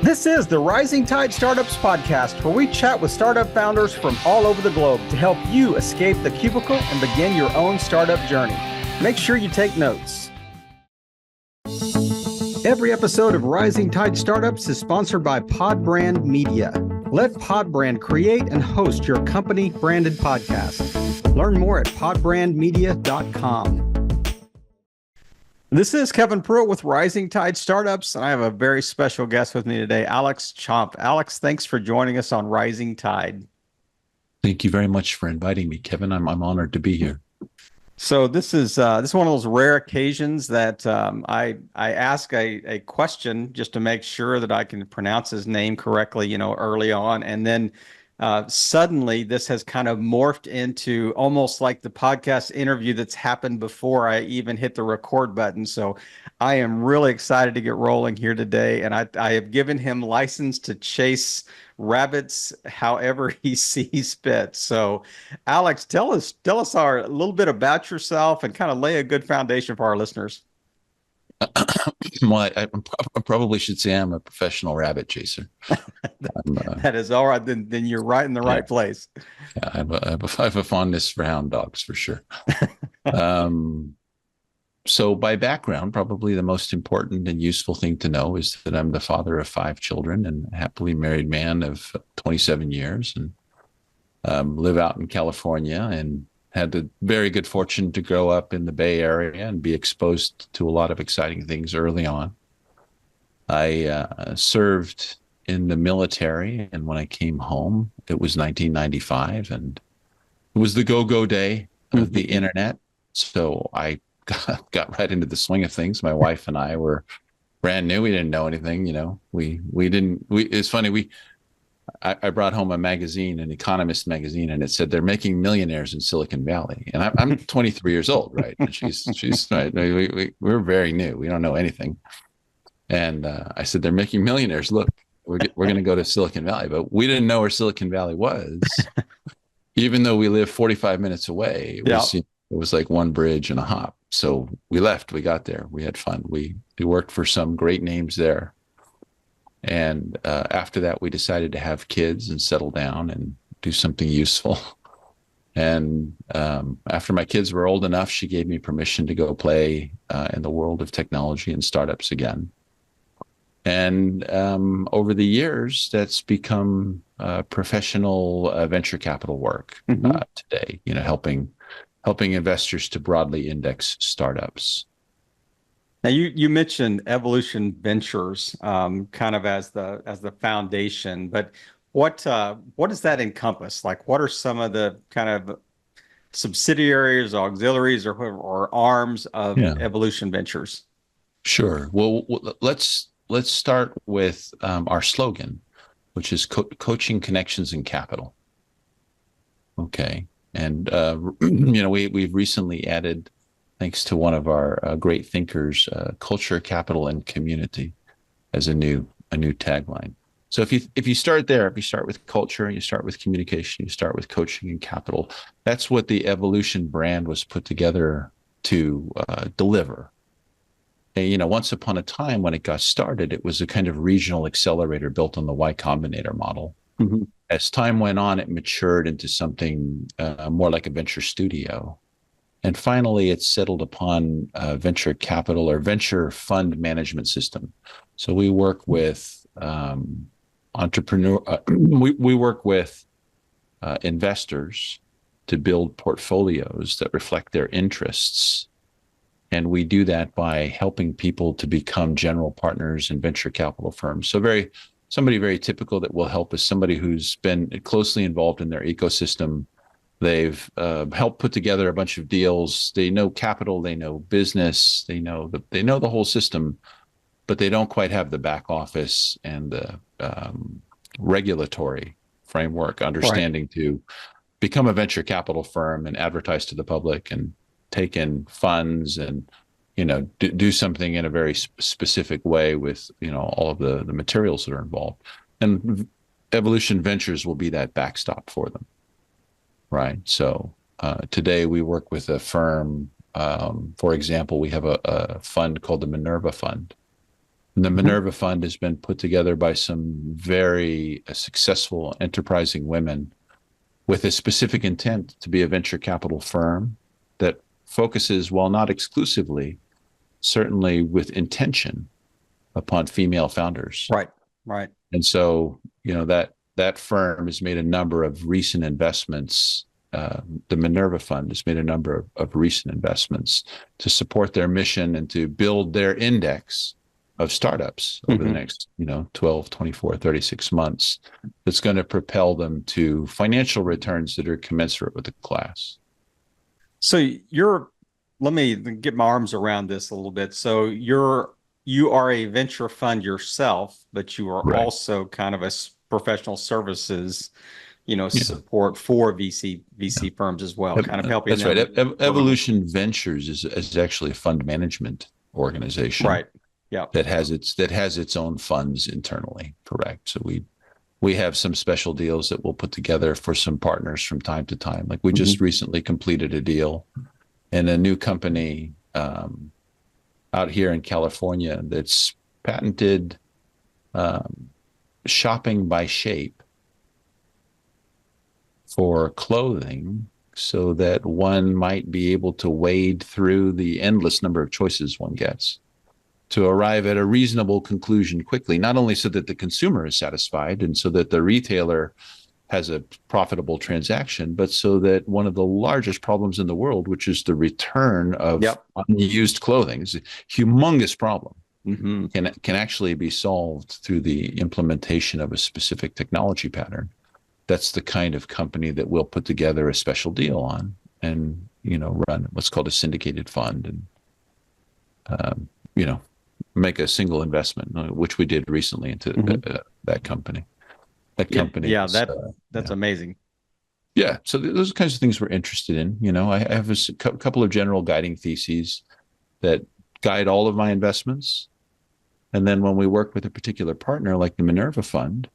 This is the Rising Tide Startups podcast, where we chat with startup founders from all over the globe to help you escape the cubicle and begin your own startup journey. Make sure you take notes. Every episode of Rising Tide Startups is sponsored by Podbrand Media. Let Podbrand create and host your company branded podcast. Learn more at podbrandmedia.com. This is Kevin Pruitt with Rising Tide Startups, and I have a very special guest with me today, Alex Chompff. Alex, thanks for joining us on Rising Tide. Thank you very much for inviting me, Kevin. I'm honored to be here. So this is one of those rare occasions that I ask a question just to make sure that I can pronounce his name correctly, early on, and then suddenly this has kind of morphed into almost like the podcast interview that's happened before I even hit the record button. So I am really excited to get rolling here today, and I have given him license to chase rabbits however he sees fit. So Alex, tell us a little bit about yourself and kind of lay a good foundation for our listeners. Well, I probably should say I'm a professional rabbit chaser. That is all right. Then you're right in the right place. Yeah, I have a fondness for hound dogs for sure. So by background, probably the most important and useful thing to know is that I'm the father of 5 children and a happily married man of 27 years, and live out in California, and had the very good fortune to grow up in the Bay Area and be exposed to a lot of exciting things early on. I served in the military, and when I came home, it was 1995, and it was the go-go day of the internet. So I got right into the swing of things. My wife and I were brand new. We didn't know anything, it's funny. I brought home a magazine, an Economist magazine, and it said they're making millionaires in Silicon Valley. And I'm 23 years old, right? And she's right. We're very new. We don't know anything. And I said, they're making millionaires. Look, we're going to go to Silicon Valley. But we didn't know where Silicon Valley was, even though we live 45 minutes away. It was like one bridge and a hop. So we left. We got there. We had fun. We worked for some great names there. And after that, we decided to have kids and settle down and do something useful. And after my kids were old enough, she gave me permission to go play in the world of technology and startups again. And over the years, that's become professional venture capital work today, helping investors to broadly index startups. Now you mentioned Evolution Ventures kind of as the foundation, but what does that encompass? Like, what are some of the kind of subsidiaries, auxiliaries, or arms of Evolution Ventures? Sure. Well, let's start with our slogan, which is coaching, connections, and capital. Okay, and we've recently added, thanks to one of our great thinkers, culture, capital, and community as a new tagline. So if you start there, if you start with culture, you start with communication, you start with coaching and capital, that's what the Evolution brand was put together to deliver. And, once upon a time when it got started, it was a kind of regional accelerator built on the Y Combinator model. Mm-hmm. As time went on, it matured into something more like a venture studio. And finally, it's settled upon venture capital or venture fund management system. So we work with we work with investors to build portfolios that reflect their interests. And we do that by helping people to become general partners in venture capital firms. So somebody very typical that will help is somebody who's been closely involved in their ecosystem. They've helped put together a bunch of deals. They know capital, they know business, they know the whole system, but they don't quite have the back office and the regulatory framework, understanding to become a venture capital firm and advertise to the public and take in funds and do something in a very specific way with all of the materials that are involved. And Evolution Ventures will be that backstop for them. Right. So today we work with a firm. For example, we have a fund called the Minerva Fund The Hmm. Minerva Fund has been put together by some very successful, enterprising women with a specific intent to be a venture capital firm that focuses, while not exclusively, certainly with intention, upon female founders. Right. Right. And so, that firm has made a number of recent investments. The Minerva Fund has made a number of recent investments to support their mission and to build their index of startups over the Hmm. next, 12, 24, 36 months that's going to propel them to financial returns that are commensurate with the class. So let me get my arms around this a little bit. So you are a venture fund yourself, but you are Right. also kind of a professional services, Yeah. support for Yeah. VC firms as well, kind of helping That's right. them grow. Evolution Ventures is actually a fund management organization Right. Yeah. that has its own funds internally. Correct. So we have some special deals that we'll put together for some partners from time to time. Like we just Hmm. recently completed a deal in a new company out here in California that's patented um, shopping by shape for clothing so that one might be able to wade through the endless number of choices one gets to arrive at a reasonable conclusion quickly, not only so that the consumer is satisfied and so that the retailer has a profitable transaction, but so that one of the largest problems in the world, which is the return of Yep. unused clothing, is a humongous problem, Hmm. can actually be solved through the implementation of a specific technology pattern. That's the kind of company that will put together a special deal on and run what's called a syndicated fund and um, you know make a single investment, which we did recently into Hmm. that company. That Yeah. company Yeah. is, That's yeah, amazing. yeah. So those are kinds of things we're interested in. I have a couple of general guiding theses that guide all of my investments, and then when we work with a particular partner like the Minerva Fund,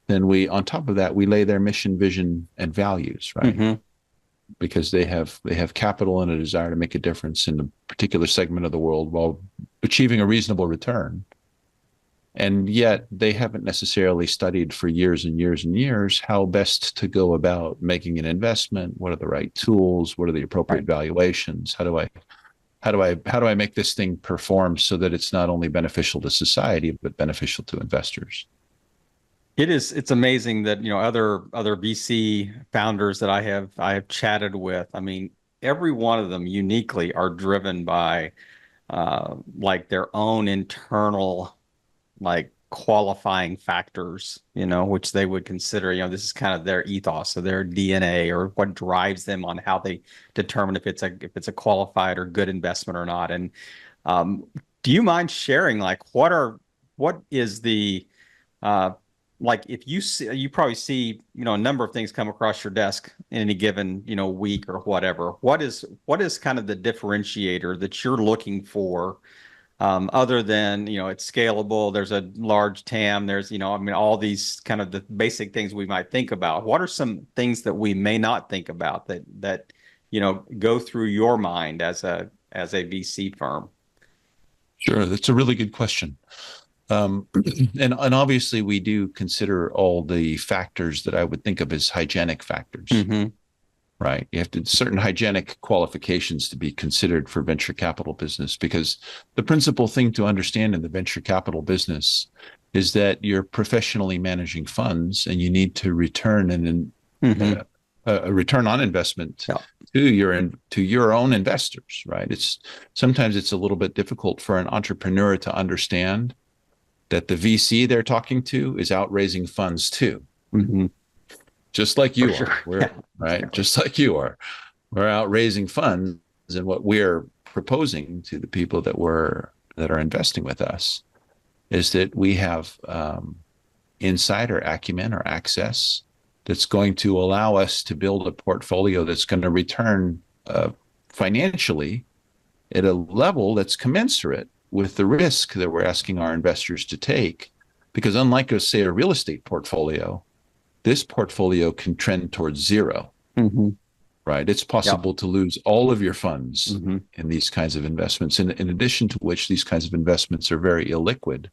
then on top of that, we lay their mission, vision, and values, right? Hmm. Because they have capital and a desire to make a difference in a particular segment of the world while achieving a reasonable return. And yet they haven't necessarily studied for years and years and years how best to go about making an investment. What are the right tools? What are the appropriate Right. valuations? How do I make this thing perform so that it's not only beneficial to society but beneficial to investors? It's amazing that, other VC founders that I have chatted with, I mean, every one of them uniquely are driven by like their own internal like qualifying factors, which they would consider, this is kind of their ethos or their DNA or what drives them on how they determine if it's a qualified or good investment or not. And um, do you mind sharing like what is the uh, like if you see, you probably see, a number of things come across your desk in any given, week or whatever. What is kind of the differentiator that you're looking for, other than, it's scalable, there's a large TAM, there's, I mean, all these kind of the basic things we might think about. What are some things that we may not think about that go through your mind as a VC firm? Sure, that's a really good question. And obviously, we do consider all the factors that I would think of as hygienic factors, Hmm. right? You have to certain hygienic qualifications to be considered for venture capital business because the principal thing to understand in the venture capital business is that you're professionally managing funds and you need to return Hmm. a return on investment Yeah. to your own investors, right? Sometimes it's a little bit difficult for an entrepreneur to understand that the VC they're talking to is out raising funds too, Hmm. just like For you sure. are. We're Yeah, right, exactly. just like you are. We're out raising funds, and what we're proposing to the people that are investing with us is that we have insider acumen or access that's going to allow us to build a portfolio that's going to return financially at a level that's commensurate with the risk that we're asking our investors to take. Because unlike, say, a real estate portfolio, this portfolio can trend towards zero, Hmm. right? It's Yep. possible to lose all of your funds Hmm. in these kinds of investments. In addition to which, these kinds of investments are very illiquid,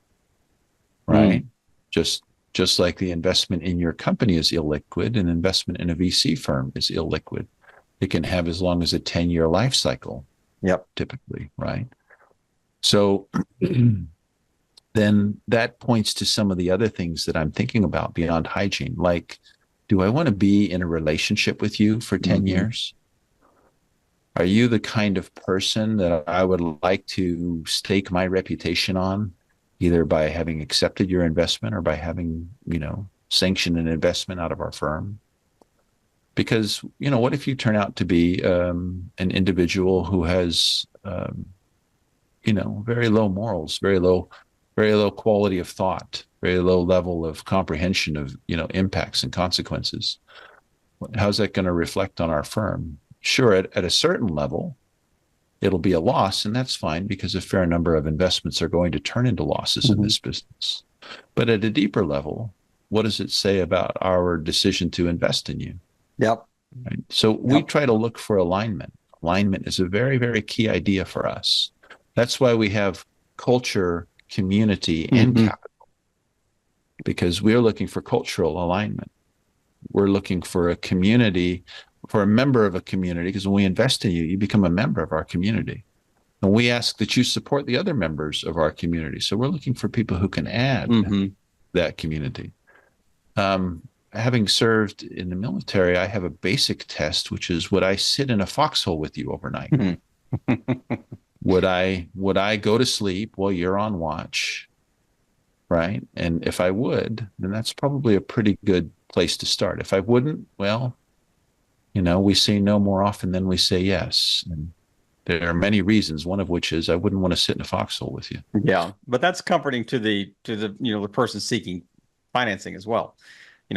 Mm. right? Just just like the investment in your company is illiquid, an investment in a VC firm is illiquid. It can have as long as a 10-year life cycle, Yep. typically, right? So then that points to some of the other things that I'm thinking about beyond hygiene. Like, do I want to be in a relationship with you for 10 Hmm. years? Are you the kind of person that I would like to stake my reputation on, either by having accepted your investment or by having, sanctioned an investment out of our firm? Because, what if you turn out to be an individual who has, very low morals, very low quality of thought, very low level of comprehension of, impacts and consequences? How's that going to reflect on our firm? Sure, at a certain level, it'll be a loss, and that's fine because a fair number of investments are going to turn into losses in Hmm. this business. But at a deeper level, what does it say about our decision to invest in you? Yep. Right? So we Yep. try to look for alignment. Alignment is a very, very key idea for us. That's why we have culture, community, and Hmm. capital, because we're looking for cultural alignment. We're looking for a community, for a member of a community, because when we invest in you, you become a member of our community. And we ask that you support the other members of our community. So we're looking for people who can add Hmm. that community. Having served in the military, I have a basic test, which is, would I sit in a foxhole with you overnight? Hmm. Would I go to sleep while you're on watch? Right. And if I would, then that's probably a pretty good place to start. If I wouldn't, well, we say no more often than we say yes. And there are many reasons, one of which is I wouldn't want to sit in a foxhole with you. Yeah, but that's comforting to the the person seeking financing as well.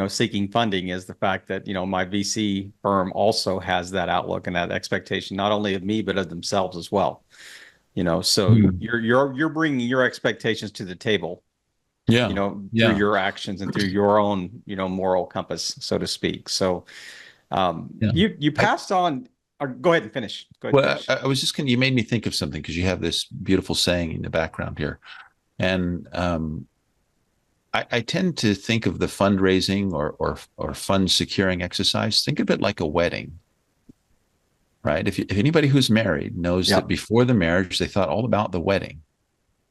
Seeking funding is the fact that, my VC firm also has that outlook and that expectation, not only of me, but of themselves as well. So Mm. you're bringing your expectations to the table, Yeah. through Yeah. your actions and through your own, moral compass, so to speak. So Yeah. you I, passed on, or go ahead and finish. Go ahead and well, finish. I was just going to, you made me think of something because you have this beautiful saying in the background here. And I tend to think of the fundraising or fund securing exercise, think of it like a wedding, right? If anybody who's married knows that Yep. before the marriage, they thought all about the wedding,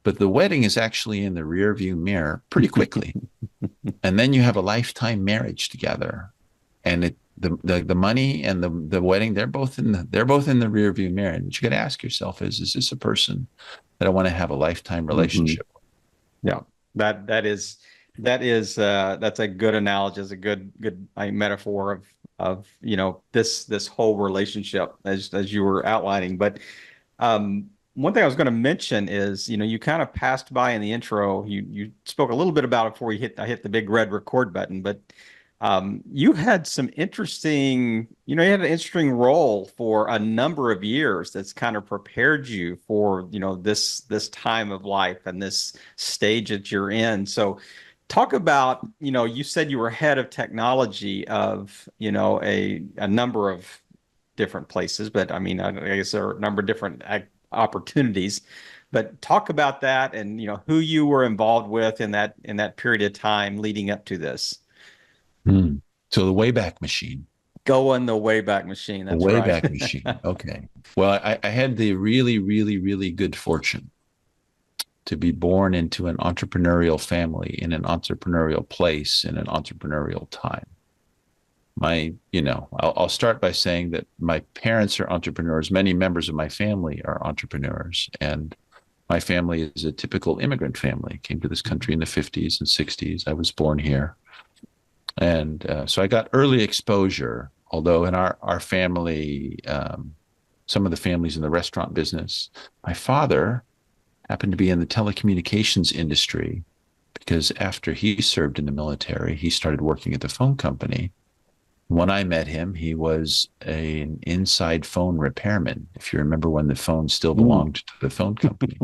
but the wedding is actually in the rear view mirror pretty quickly. And then you have a lifetime marriage together. And the money and the wedding, they're both in the rear view mirror. And what you got to ask yourself is this a person that I want to have a lifetime Hmm. relationship with? Yeah, that's a good analogy, is a good metaphor of this whole relationship as you were outlining. But one thing I was going to mention is, you kind of passed by in the intro. You spoke a little bit about it before I hit the big red record button, but you had some interesting, you had an interesting role for a number of years that's kind of prepared you for, this time of life and this stage that you're in. So talk about, you said you were head of technology of, a number of different places, but I mean, I guess there are a number of different opportunities. But talk about that and, who you were involved with in that period of time leading up to this. Hmm. So the Wayback Machine. Go on the Wayback Machine. The That's right. Wayback Machine. Okay. Well, I had the really, really, really good fortune to be born into an entrepreneurial family in an entrepreneurial place in an entrepreneurial time. I'll start by saying that my parents are entrepreneurs. Many members of my family are entrepreneurs. And my family is a typical immigrant family, came to this country in the 50s and 60s. I was born here. And so I got early exposure, although in our family, some of the families in the restaurant business, my father happened to be in the telecommunications industry because after he served in the military, he started working at the phone company. When I met him, he was an inside phone repairman, if you remember when the phone still Mm. belonged to the phone company.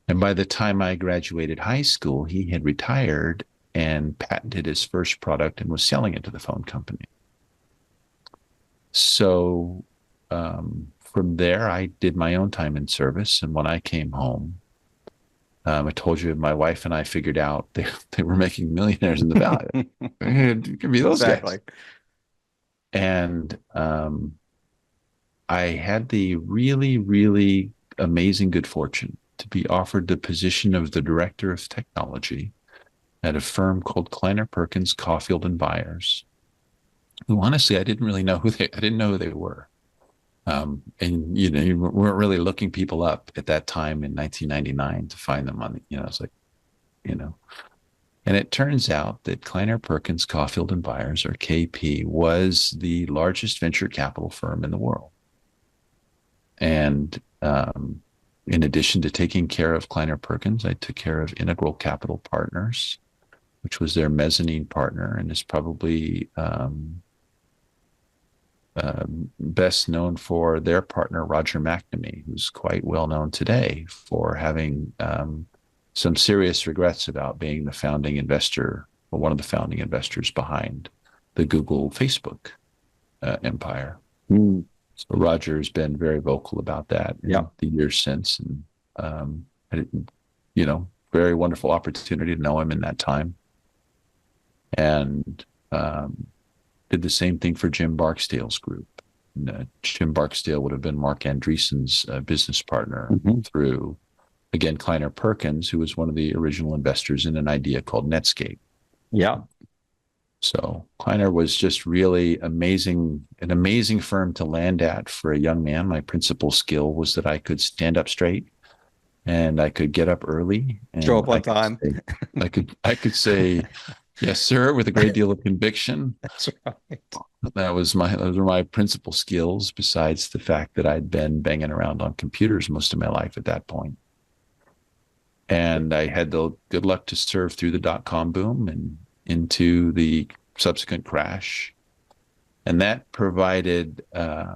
And by the time I graduated high school, he had retired and patented his first product and was selling it to the phone company. So from there, I did my own time in service. And when I came home, I told you my wife and I figured out they were making millionaires in the valley. It could be those guys. Exactly. And I had the really, really amazing good fortune to be offered the position of the director of technology at a firm called Kleiner Perkins, Caulfield and Byers, who honestly I didn't really know I didn't know who they were. And you weren't really looking people up at that time in 1999 to find them on it's like, you know, and it turns out that Kleiner Perkins, Caulfield and Byers, or KP, was the largest venture capital firm in the world. And in addition to taking care of Kleiner Perkins, I took care of Integral Capital Partners, which was their mezzanine partner, and is probably best known for their partner, Roger McNamee, who's quite well known today for having some serious regrets about being the founding investor, or one of the founding investors behind the Google Facebook empire. Mm. So Roger's been very vocal about that in Yeah. the years since, and very wonderful opportunity to know him in that time, and did the same thing for Jim Barksdale's group. And, Jim Barksdale would have been Mark Andreessen's business partner through, again, Kleiner Perkins, who was one of the original investors in an idea called Netscape. Yeah. So Kleiner was just really an amazing firm to land at for a young man. My principal skill was that I could stand up straight and I could get up early, Show and up on time. I could say yes, sir, with a great deal of conviction. That's right. Those were my principal skills, besides the fact that I'd been banging around on computers most of my life at that point. And I had the good luck to serve through the dot-com boom and into the subsequent crash. And that provided a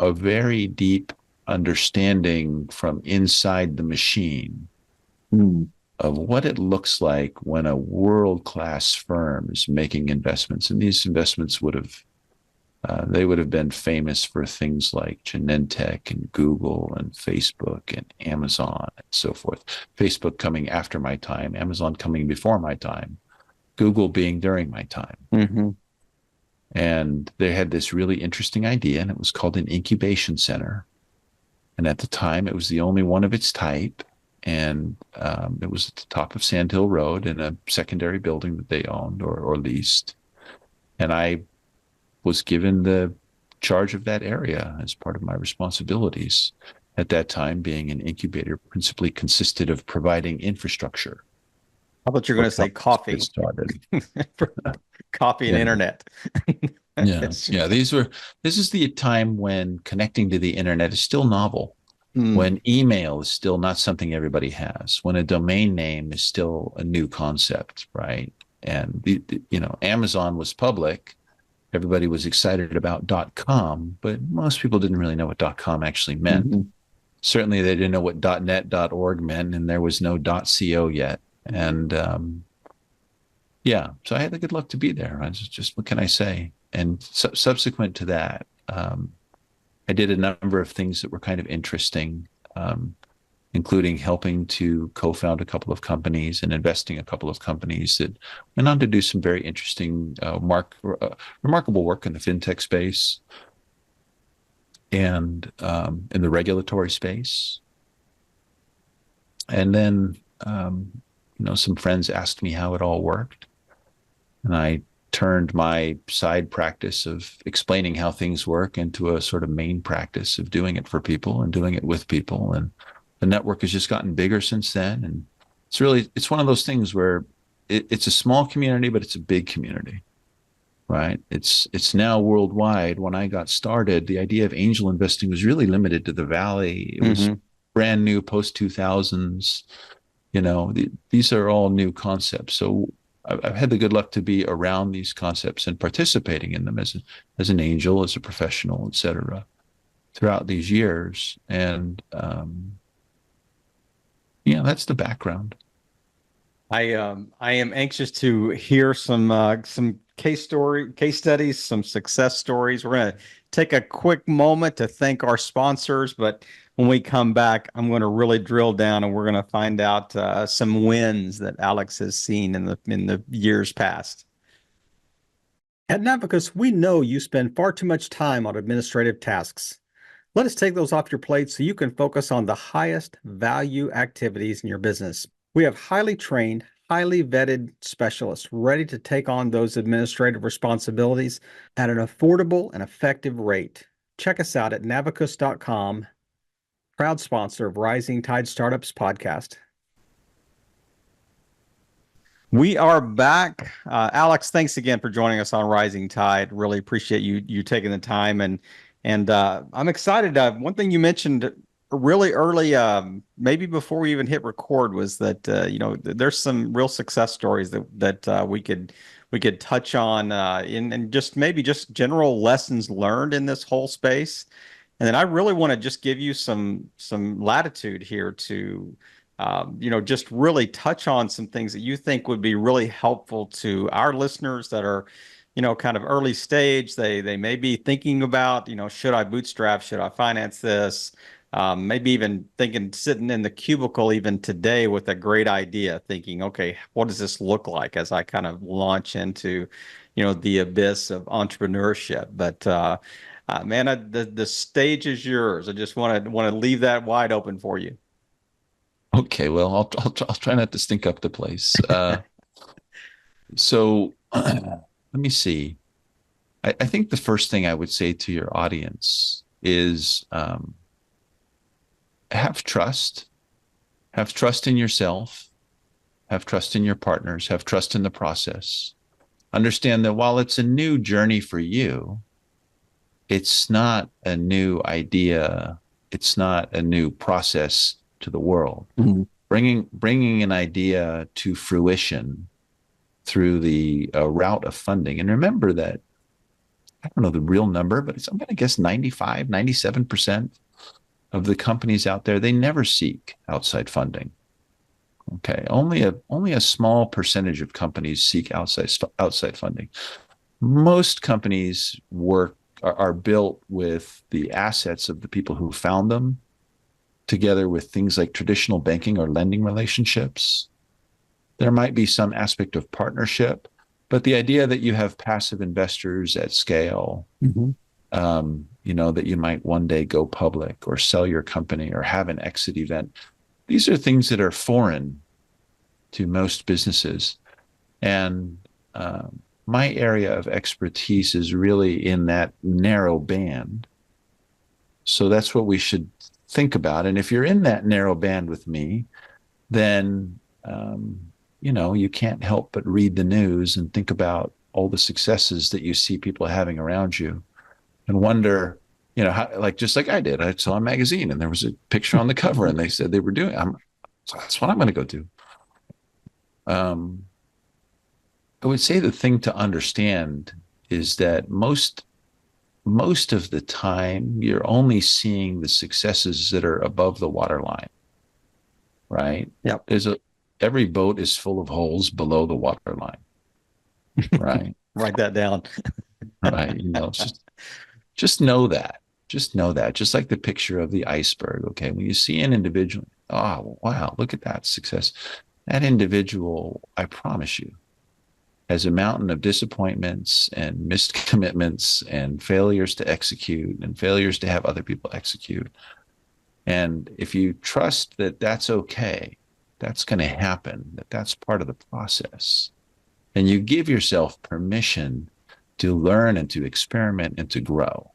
very deep understanding from inside the machine of what it looks like when a world-class firm is making investments. And these investments would have been famous for things like Genentech and Google and Facebook and Amazon and so forth. Facebook coming after my time, Amazon coming before my time, Google being during my time. Mm-hmm. And they had this really interesting idea, and it was called an incubation center. And at the time, it was the only one of its type. And it was at the top of Sand Hill Road in a secondary building that they owned or leased. And I was given the charge of that area as part of my responsibilities. At that time, being an incubator principally consisted of providing infrastructure. How about you're going to say coffee? Started. Coffee and internet. This is the time when connecting to the internet is still novel. When email is still not something everybody has, when a domain name is still a new concept, right? And Amazon was public. Everybody was excited about .com, but most people didn't really know what .com actually meant. Certainly, they didn't know what .net, .org meant, and there was no .co yet. And so I had the good luck to be there. I just what can I say? And subsequent to that, I did a number of things that were kind of interesting, including helping to co-found a couple of companies and investing a couple of companies that went on to do some very interesting, remarkable work in the fintech space and in the regulatory space. And then, some friends asked me how it all worked. And I turned my side practice of explaining how things work into a sort of main practice of doing it for people and doing it with people. And the network has just gotten bigger since then. And it's one of those things where it's a small community, but it's a big community, right? It's now worldwide. When I got started, the idea of angel investing was really limited to the Valley. It was brand new post 2000s. These are all new concepts. So I've had the good luck to be around these concepts and participating in them as an angel, as a professional, et cetera, throughout these years. And that's the background. I am anxious to hear some case studies, some success stories. We're going to take a quick moment to thank our sponsors, but when we come back, I'm going to really drill down and we're going to find out some wins that Alex has seen in the years past. At Navicus, we know you spend far too much time on administrative tasks. Let us take those off your plate so you can focus on the highest value activities in your business. We have highly trained, highly vetted specialists ready to take on those administrative responsibilities at an affordable and effective rate. Check us out at navicus.com, proud sponsor of Rising Tide Startups podcast. We are back. Alex, thanks again for joining us on Rising Tide. Really appreciate you taking the time and I'm excited. One thing you mentioned really early, maybe before we even hit record, was that there's some real success stories that we could touch on in just maybe just general lessons learned in this whole space. And then I really want to just give you some latitude here to just really touch on some things that you think would be really helpful to our listeners that are, kind of early stage. They may be thinking about, should I bootstrap? Should I finance this? Maybe even thinking, sitting in the cubicle even today with a great idea, thinking, okay, what does this look like as I kind of launch into, the abyss of entrepreneurship? But man, the stage is yours. I just want to leave that wide open for you. Okay, well, I'll try not to stink up the place. So let me see. I think the first thing I would say to your audience is have trust. Have trust in yourself. Have trust in your partners. Have trust in the process. Understand that while it's a new journey for you, it's not a new idea. It's not a new process to the world. Mm-hmm. Bringing an idea to fruition through the route of funding. And remember that, I don't know the real number, but I'm going to guess 95, 97% of the companies out there, they never seek outside funding. Okay. Only a small percentage of companies seek outside funding. Most companies are built with the assets of the people who found them, together with things like traditional banking or lending relationships. There might be some aspect of partnership, but the idea that you have passive investors at scale, mm-hmm. That you might one day go public or sell your company or have an exit event, these are things that are foreign to most businesses. And my area of expertise is really in that narrow band. So that's what we should think about. And if you're in that narrow band with me, then you can't help but read the news and think about all the successes that you see people having around you and wonder, how, just like I did. I saw a magazine and there was a picture on the cover and they said they were doing it. So that's what I'm going to go do. I would say the thing to understand is that most of the time you're only seeing the successes that are above the waterline, right? Yep. Every boat is full of holes below the waterline, right? Write that down. Right. Just know that. Just know that. Just like the picture of the iceberg. Okay. When you see an individual, oh, wow, look at that success. That individual, I promise you, has a mountain of disappointments and missed commitments and failures to execute and failures to have other people execute. And if you trust that that's okay, that's going to happen, that's part of the process, and you give yourself permission to learn and to experiment and to grow,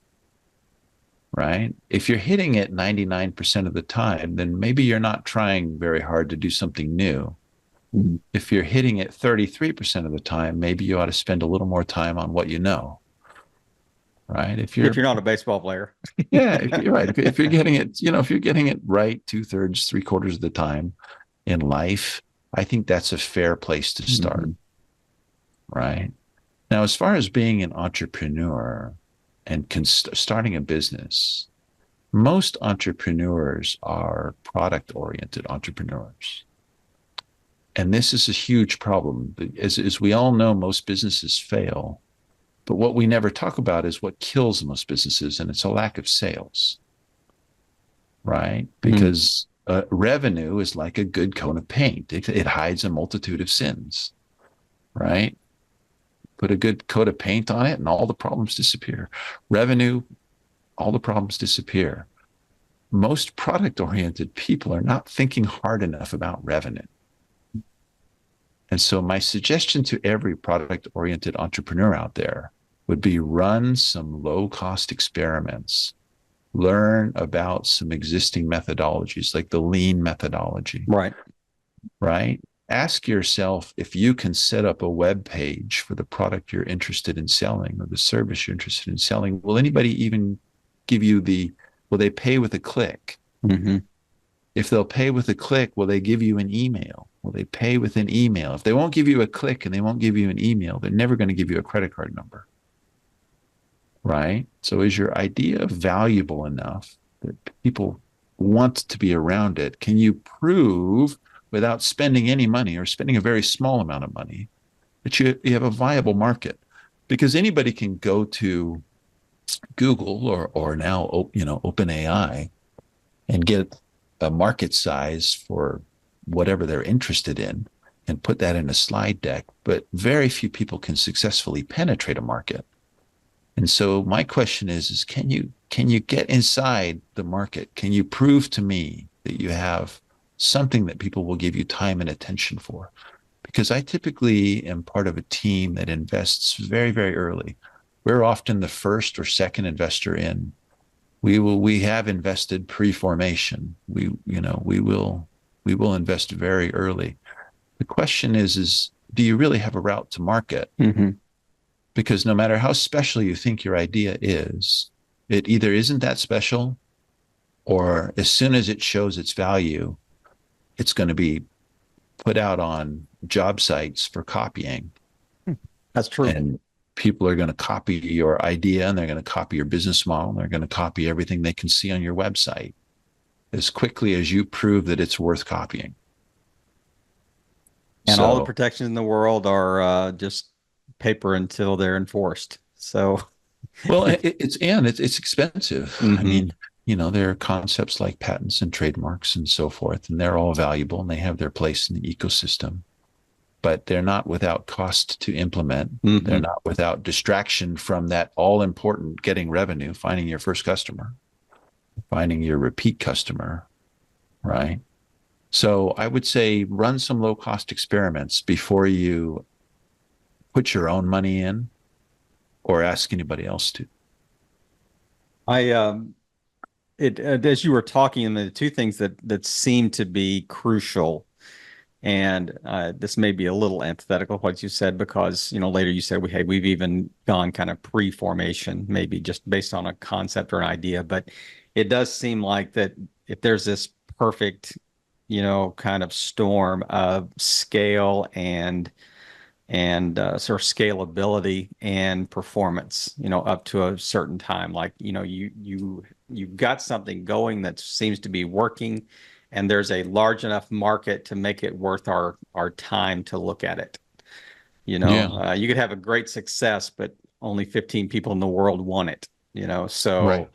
right? If you're hitting it 99% of the time, then maybe you're not trying very hard to do something new. Mm-hmm. If you're hitting it 33% of the time, maybe you ought to spend a little more time on what you know, right? If you're not a baseball player. Yeah, you're right. If you're getting it, if you're getting it right 2/3, 3/4 of the time in life, I think that's a fair place to start, mm-hmm. right? Now, as far as being an entrepreneur and starting a business, most entrepreneurs are product-oriented entrepreneurs. And this is a huge problem. As we all know, most businesses fail. But what we never talk about is what kills most businesses, and it's a lack of sales, right? Mm. Because revenue is like a good coat of paint. It hides a multitude of sins, right? Put a good coat of paint on it and all the problems disappear. Revenue, all the problems disappear. Most product oriented people are not thinking hard enough about revenue. And so, my suggestion to every product oriented entrepreneur out there would be run some low cost experiments, learn about some existing methodologies like the lean methodology, Right. right? Ask yourself if you can set up a web page for the product you're interested in selling or the service you're interested in selling. Will anybody even give you will they pay with a click? Hmm. If they'll pay with a click, will they give you an email? Will they pay with an email? If they won't give you a click and they won't give you an email, they're never going to give you a credit card number, right? So is your idea valuable enough that people want to be around it? Can you prove without spending any money or spending a very small amount of money that you have a viable market? Because anybody can go to Google or now OpenAI and get a market size for whatever they're interested in and put that in a slide deck, but very few people can successfully penetrate a market. And so my question is can you get inside the market? Can you prove to me that you have something that people will give you time and attention for? Because I typically am part of a team that invests very, very early. We're often the first or second investor in. We have invested pre-formation. We will invest very early. The question is do you really have a route to market? Hmm. Because no matter how special you think your idea is, it either isn't that special, or as soon as it shows its value, it's going to be put out on job sites for copying. That's true. And people are going to copy your idea and they're going to copy your business model. And they're going to copy everything they can see on your website as quickly as you prove that it's worth copying. And all the So, protections in the world are just paper until they're enforced. So, well, it's expensive. I hmm. mean, there are concepts like patents and trademarks and so forth, and they're all valuable and they have their place in the ecosystem, but they're not without cost to implement. They're Hmm. not without distraction from that all important getting revenue, finding your first customer, finding your repeat customer, right? So I would say run some low cost experiments before you put your own money in or ask anybody else to. I it as you were talking, the two things that seem to be crucial, and this may be a little antithetical what you said because later you said we've even gone kind of pre-formation, maybe just based on a concept or an idea, but it does seem like that if there's this perfect kind of storm of scale and sort of scalability and performance, up to a certain time. Like, you've got something going that seems to be working, and there's a large enough market to make it worth our time to look at it. Yeah, You could have a great success, but only 15 people in the world want it. right. So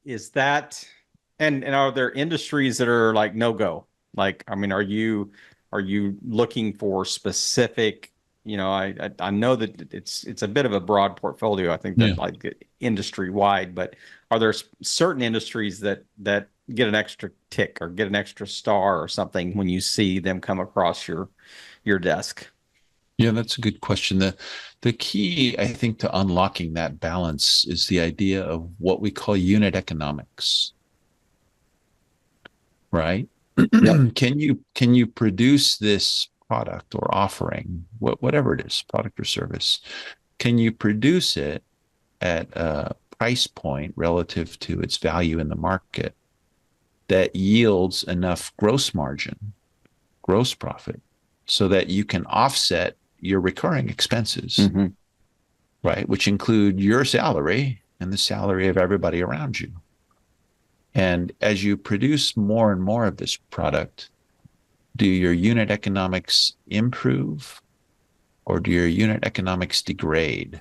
is that and are there industries that are like no go? Like, I mean, are you looking for specific, I know that it's a bit of a broad portfolio. I think Yeah. that like industry wide, but are there certain industries that get an extra tick or get an extra star or something when you see them come across your desk? Yeah, that's a good question. The key, I think, to unlocking that balance is the idea of what we call unit economics, right? Yep. Can you produce this product or offering, whatever it is, product or service? Can you produce it at a price point relative to its value in the market that yields enough gross margin, gross profit, so that you can offset your recurring expenses, Hmm. right? Which include your salary and the salary of everybody around you. And as you produce more and more of this product, Do your unit economics improve or do your unit economics degrade?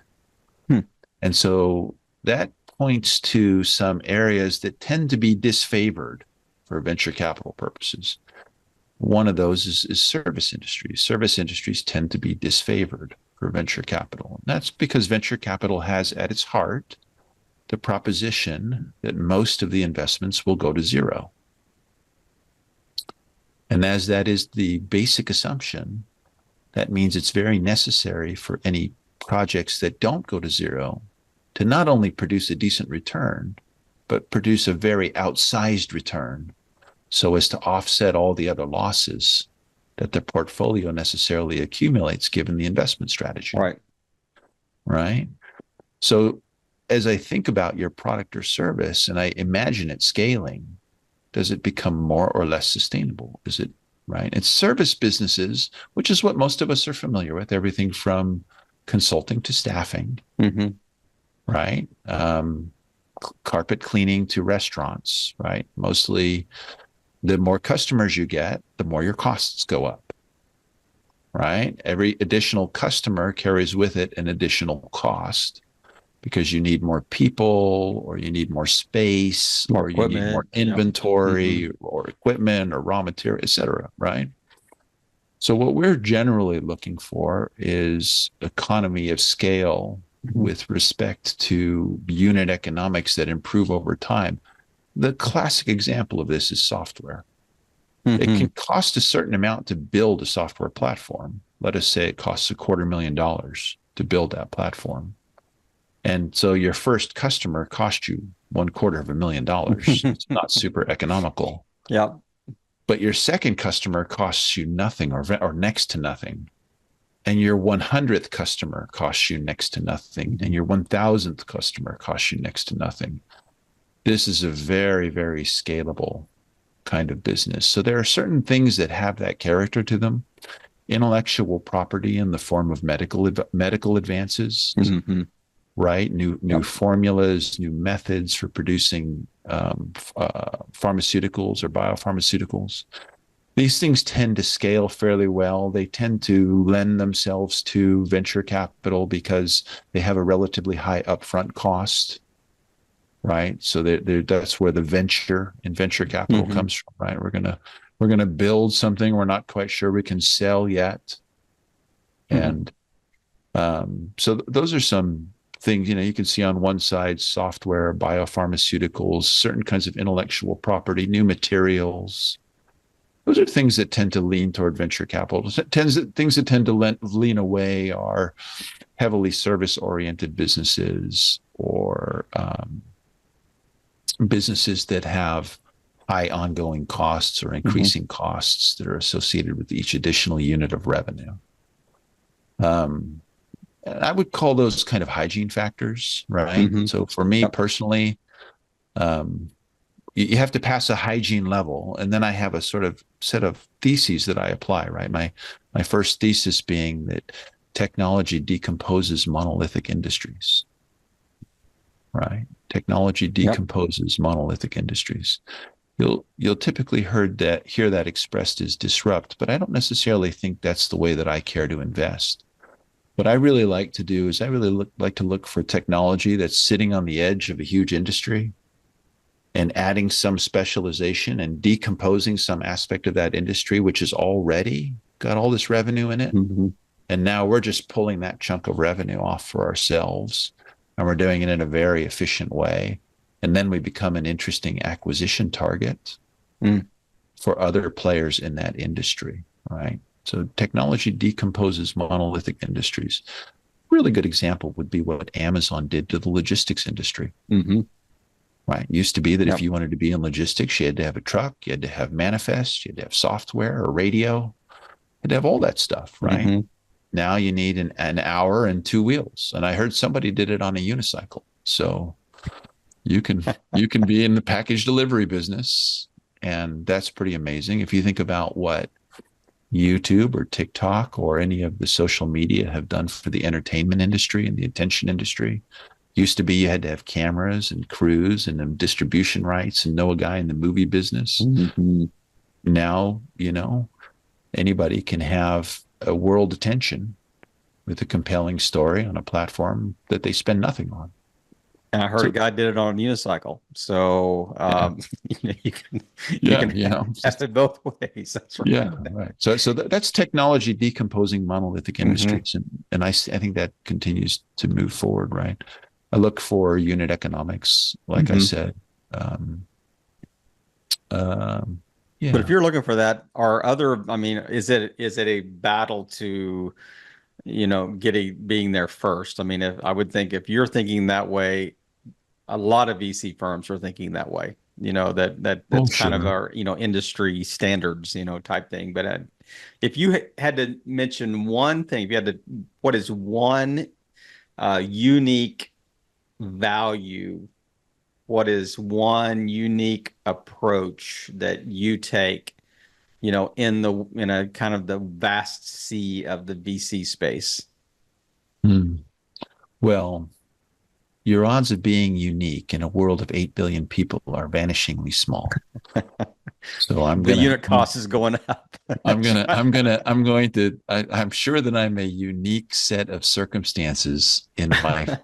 Hmm. And so that points to some areas that tend to be disfavored for venture capital purposes. One of those is service industries. Service industries tend to be disfavored for venture capital. And that's because venture capital has at its heart the proposition that most of the investments will go to zero. And as that is the basic assumption, that means it's very necessary for any projects that don't go to zero to not only produce a decent return, but produce a very outsized return so as to offset all the other losses that the portfolio necessarily accumulates given the investment strategy. Right. Right. So as I think about your product or service and I imagine it scaling, does it become more or less sustainable? Is it right? It's service businesses, which is what most of us are familiar with, everything from consulting to staffing, Mm-hmm. right? Carpet cleaning to restaurants, right? Mostly the more customers you get, the more your costs go up, right? Every additional customer carries with it an additional cost because you need more people or you need more space More or you need more equipment. Yep. Mm-hmm. inventory or equipment or raw material, et cetera, right? So what we're generally looking for is economy of scale Mm-hmm. with respect to unit economics that improve over time. The classic example of this is software. It Mm-hmm. can cost a certain amount to build a software platform. Let us say it costs $250,000 to build that platform. And so your first customer cost you $250,000. It's not super economical. Yep. But your second customer costs you nothing or next to nothing. And your 100th customer costs you next to nothing. And your 1000th customer costs you next to nothing. This is a very, very scalable kind of business. So there are certain things that have that character to them. Intellectual property in the form of medical advances, Mm-hmm. right? New Yep. formulas, new methods for producing pharmaceuticals or biopharmaceuticals. These things tend to scale fairly well. They tend to lend themselves to venture capital because they have a relatively high upfront cost, right? So that's where the venture in venture capital Mm-hmm. comes from, right? We're gonna build something we're not quite sure we can sell yet, Mm-hmm. and so those are some things, you can see on one side software, biopharmaceuticals, certain kinds of intellectual property, new materials. Those are things that tend to lean toward venture capital. Things that tend to lean away are heavily service-oriented businesses or businesses that have high ongoing costs or Mm-hmm. increasing costs that are associated with each additional unit of revenue. Um, I would call those kind of hygiene factors, right? Mm-hmm. So for me Yep. personally, um, you have to pass a hygiene level, and then I have a sort of set of theses that I apply, right? My first thesis being that technology decomposes monolithic industries, right? Technology Yep. decomposes monolithic industries. You'll typically hear that expressed as disrupt, but I don't necessarily think that's the way that I care to invest. What I really like to do is I really like to look for technology that's sitting on the edge of a huge industry and adding some specialization and decomposing some aspect of that industry, which has already got all this revenue in it. Mm-hmm. And now we're just pulling that chunk of revenue off for ourselves. And we're doing it in a very efficient way. And then we become an interesting acquisition target Mm. for other players in that industry, right? So technology decomposes monolithic industries. Really good example would be what Amazon did to the logistics industry. Mm-hmm. Right. It used to be that if Yep. you wanted to be in logistics, you had to have a truck, you had to have manifest, you had to have software or radio, you had to have all that stuff, right? Mm-hmm. Now you need an hour and two wheels. And I heard somebody did it on a unicycle. So you can be in the package delivery business, and that's pretty amazing. If you think about what YouTube or TikTok or any of the social media have done for the entertainment industry and the attention industry. Used to be you had to have cameras and crews and distribution rights and know a guy in the movie business. Mm-hmm. Now, Anybody can have a world attention with a compelling story on a platform that they spend nothing on. And I heard a So guy did it on a unicycle. So yeah, you yeah, can have it both ways. That's right. yeah, right. So that's technology decomposing monolithic Hmm. industries, and I think that continues to move forward. Right. I look for unit economics, like I Hmm. said. Um, um, But if yeah. you're looking for that, are other, I mean, is it a battle to, being there first? I mean, if I would think if you're thinking that way, a lot of VC firms are thinking that way. Oh, That's kind of sure. our, industry standards, type thing. But if you had to mention one thing, if you had to, what is one unique value? What is one unique approach that you take, in a kind of the vast sea of the VC space? Hmm. Well, your odds of being unique in a world of 8 billion people are vanishingly small. So The unit cost is going up. That's right. I'm going to, I'm sure that I'm a unique set of circumstances in my,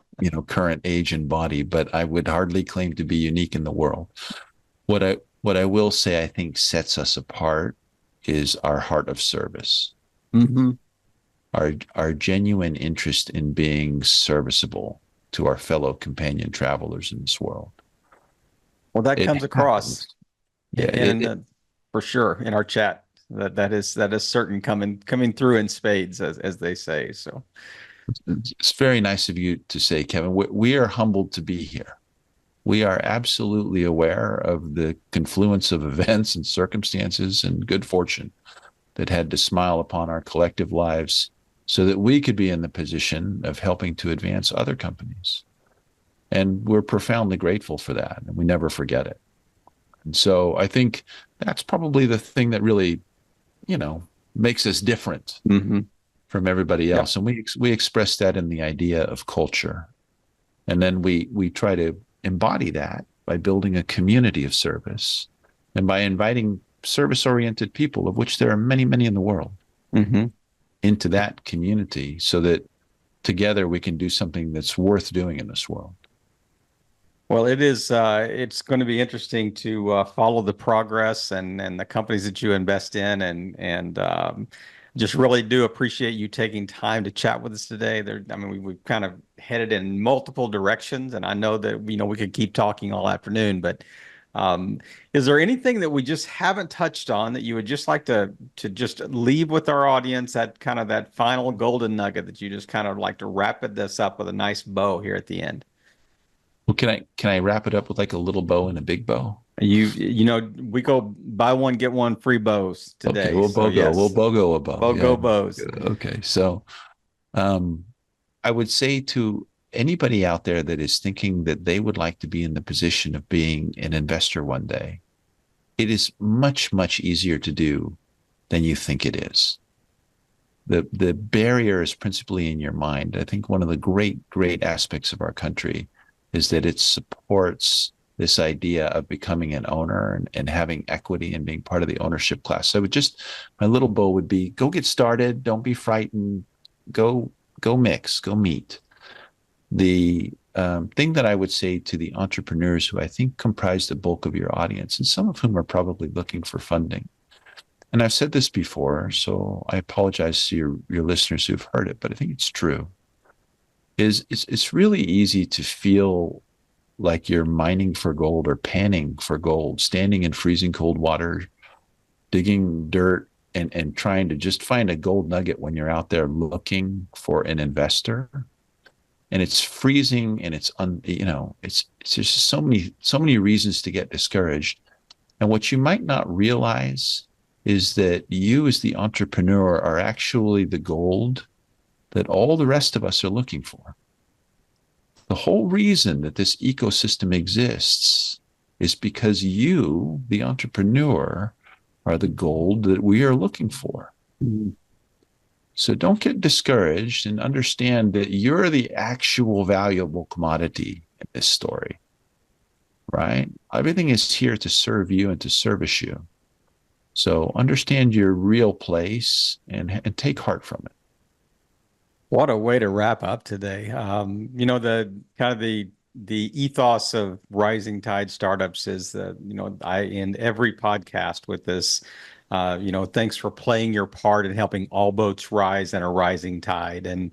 current age and body, but I would hardly claim to be unique in the world. What I will say, I think sets us apart is our heart of service, Hmm. our genuine interest in being serviceable to our fellow companion travelers in this world. Well, that It comes across happens. Yeah, for sure in our chat. That is certain coming through in spades, as they say. So, it's very nice of you to say, Kevin. We are humbled to be here. We are absolutely aware of the confluence of events and circumstances and good fortune that had to smile upon our collective lives so that we could be in the position of helping to advance other companies. And we're profoundly grateful for that, and we never forget it. And so I think that's probably the thing that really, you know, makes us different hmm. from everybody Yep. else. And we express that in the idea of culture. And then we try to embody that by building a community of service and by inviting service oriented people, of which there are many, many in the world, Hmm. into that community so that together we can do something that's worth doing in this world. Well, it's going to be interesting to follow the progress and the companies that you invest in, and just really do appreciate you taking time to chat with us today. I mean, we've kind of headed in multiple directions, and I know that we could keep talking all afternoon, but is there anything that we just haven't touched on that you would just like to just leave with our audience, that kind of that final golden nugget that you just kind of like to wrap this up with a nice bow here at the end? Well, can I wrap it up with like a little bow and a big bow? We go buy one, get one free bows Okay, today. So we'll yes, BOGO a bow. Yeah. BOGO bows. Okay. So um I would say to anybody out there that is thinking that they would like to be in the position of being an investor one day, it is much, much easier to do than you think it is. The barrier is principally in your mind. I think one of the great aspects of our country is that it supports this idea of becoming an owner and having equity and being part of the ownership class. So my little bow would be go get started. Don't be frightened. Go mix, go meet. The thing that I would say to the entrepreneurs who I think comprise the bulk of your audience, and some of whom are probably looking for funding, and I've said this before, so I apologize to your listeners who've heard it, but I think it's true, is it's really easy to feel like you're mining for gold or panning for gold, standing in freezing cold water, digging dirt and trying to just find a gold nugget when you're out there looking for an investor. And it's freezing and it's there's just so many reasons to get discouraged. And what you might not realize is that you as the entrepreneur are actually the gold that all the rest of us are looking for. The whole reason that this ecosystem exists is because you, the entrepreneur, are the gold that we are looking for. Mhm. So don't get discouraged and understand that you're the actual valuable commodity in this story, right? Everything is here to serve you and to service you. So understand your real place and take heart from it. What a way to wrap up today. The kind of the ethos of Rising Tide Startups is that, I end every podcast with this, thanks for playing your part in helping all boats rise in a rising tide. And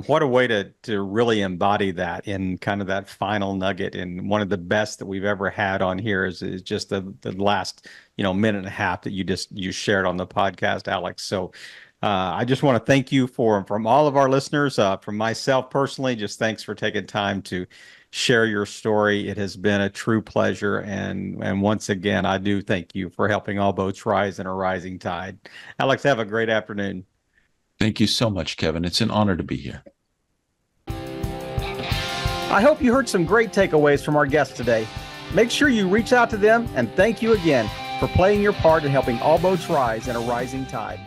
what a way to really embody that in kind of that final nugget. And one of the best that we've ever had on here is just the last, minute and a half that you shared on the podcast, Alex. So I just want to thank you from all of our listeners, from myself personally, just thanks for taking time to share your story. It has been a true pleasure. And once again, I do thank you for helping all boats rise in a rising tide. Alex, have a great afternoon. Thank you so much, Kevin. It's an honor to be here. I hope you heard some great takeaways from our guests today. Make sure you reach out to them, and thank you again for playing your part in helping all boats rise in a rising tide.